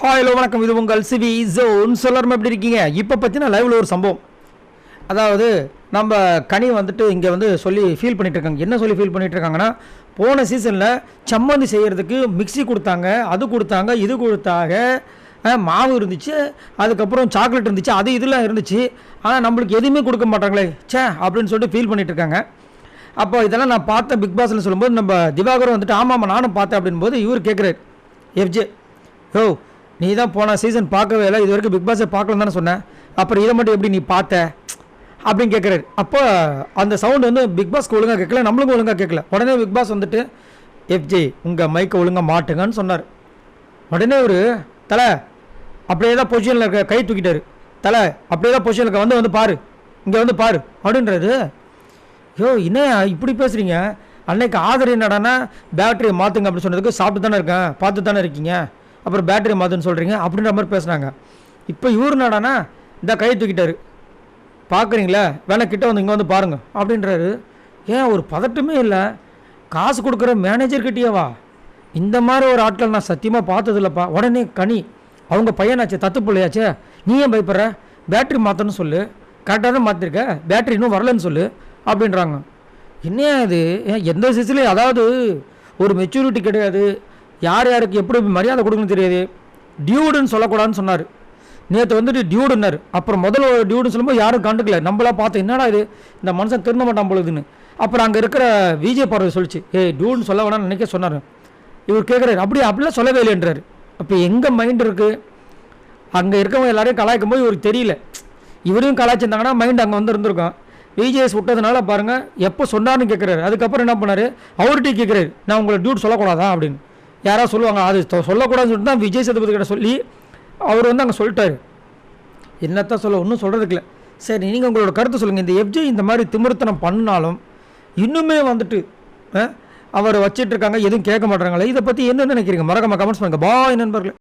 Hello வணக்கம், இது உங்கள் சிவி ஜோன். சொல்லாமல் எப்படி இருக்கீங்க? இப்போ பார்த்தீங்கன்னா லைவில் ஒரு சம்பவம். அதாவது நம்ம கனி வந்துட்டு இங்கே வந்து சொல்லி ஃபீல் பண்ணிகிட்ருக்காங்க. என்ன சொல்லி ஃபீல் பண்ணிகிட்ருக்காங்கன்னா, போன சீசனில் சம்மந்தி செய்கிறதுக்கு மிக்சி கொடுத்தாங்க, அது கொடுத்தாங்க, இது கொடுத்தாங்க, மாவு இருந்துச்சு, அதுக்கப்புறம் சாக்லேட் இருந்துச்சு, அது இதெல்லாம் இருந்துச்சு. ஆனால் நம்மளுக்கு எதுவுமே கொடுக்க மாட்டாங்களே சே அப்படின்னு சொல்லிட்டு ஃபீல் பண்ணிகிட்ருக்காங்க. அப்போ இதெல்லாம் நான் பார்த்தேன் பிக் பாஸ்ன்னு சொல்லும்போது நம்ம திவாகரும் வந்துட்டு ஆமாம் நானும் பார்த்தேன் அப்படின்போது இவர் கேட்குறாரு, எஃப்ஜே ஓ நீ தான் போன சீசன் பார்க்கவே இல்லை, இது வரைக்கும் பிக் பாஸை பார்க்கலன்னு தானே சொன்னேன், அப்புறம் இதை மட்டும் எப்படி நீ பார்த்த அப்படின்னு கேட்குறாரு. அப்போ அந்த சவுண்டு வந்து பிக் பாஸ்க்கு ஒழுங்காக கேட்கல, நம்மளுக்கும் ஒழுங்காக கேட்கல. உடனே பிக் பாஸ் வந்துட்டு எஃப்ஜே உங்கள் மைக்கை ஒழுங்காக மாட்டுங்கன்னு சொன்னார். உடனே ஒரு தலை அப்படியே தான் பொசிஷனில் இருக்க கை தூக்கிட்டாரு. தலை அப்படியே தான் பொசிஷனில் இருக்க, வந்து பாரு, இங்கே வந்து பாரு அப்படின்றது. யோ என்ன இப்படி பேசுகிறீங்க? அன்னைக்கு ஆதரவு என்னடானா பேட்டரியை மாற்றுங்க அப்படின்னு சொன்னதுக்கு சாப்பிட்டு தானே இருக்கேன், பார்த்து தானே இருக்கீங்க, அப்புறம் பேட்டரி மாற்றுன்னு சொல்கிறீங்க அப்படின்ற மாதிரி பேசுனாங்க. இப்போ இவர் என்னடானா இந்த கையை தூக்கிட்டாரு, பார்க்குறீங்களா வேணா கிட்ட வந்து இங்கே வந்து பாருங்கள் அப்படின்றாரு. ஏன் ஒரு பதட்டமே இல்லை? காசு கொடுக்குற மேனேஜர்கிட்டேவா? இந்த மாதிரி ஒரு ஆட்கள் நான் சத்தியமாக பார்த்ததில்லப்பா. உடனே கனி அவங்க பையனாச்சே, தத்து பிள்ளையாச்சே, நீ ஏன் பயப்படுற? பேட்டரி மாற்றணும்னு சொல்லு, கரெக்டாக தான் மாற்றிருக்க, பேட்டரி இன்னும் வரலன்னு சொல்லு அப்படின்றாங்க. என்னையா இது? எந்த சீசன்லேயும் அதாவது ஒரு மெச்சூரிட்டி கிடையாது, யார் யாருக்கு எப்படி மரியாதை கொடுக்கணும்னு தெரியாது. டியூடுன்னு சொல்லக்கூடாதுன்னு சொன்னார். நேற்று வந்துட்டு டியூடுன்னார். அப்புறம் முதல்ல டியூடுன்னு சொல்லும்போது யாரும் கண்டுக்கல. நம்மளா பார்த்தோம் என்னடா இது, இந்த மனுஷன் திருந்த மாட்டான் பொழுதுன்னு. அப்புறம் அங்கே இருக்கிற விஜய் பார்வை சொல்லிச்சு, டியூடுன்னு சொல்ல வேணாம்னு நினைக்க சொன்னார். இவர் கேட்குறாரு அப்படிலாம் சொல்லவே இல்லைன்றார். அப்போ எங்கே மைண்ட் இருக்குது? அங்கே இருக்கவங்க எல்லாரையும் கலாய்க்கும் போது இவருக்கு தெரியல. இவரையும் கலாய்ச்சிருந்தாங்கன்னா மைண்ட் அங்கே வந்து இருந்திருக்கும். விஜேஎஸ் விட்டதுனால பாருங்கள் எப்போ சொன்னார்னு கேட்குறாரு. அதுக்கப்புறம் என்ன பண்ணார், அவர்கிட்ட கேட்குறாரு, நான் உங்களை டியூட் சொல்லக்கூடாதா அப்படின்னு. யாராவது சொல்லுவாங்க, அது சொல்லக்கூடாதுன்னு சொல்லிட்டு தான் விஜய் சேதுபதி கிட்ட சொல்லி அவர் வந்து அங்கே சொல்லிட்டாரு. என்னத்தான் சொல்ல, ஒன்றும் சொல்கிறதுக்கு இல்லை. சரி நீங்கள் உங்களோட கருத்து சொல்லுங்கள். இந்த எஃப்ஜே இந்த மாதிரி திமிர்த்தனம் பண்ணாலும் இன்னுமே வந்துட்டு அவர் வச்சிட்ருக்காங்க, எதுவும் கேட்க மாட்டாங்களே, இதை பற்றி என்ன நினைக்கிறீங்க? மறக்காம கமெண்ட்ஸ் பண்ணுங்கள். பாய் நண்பர்களே.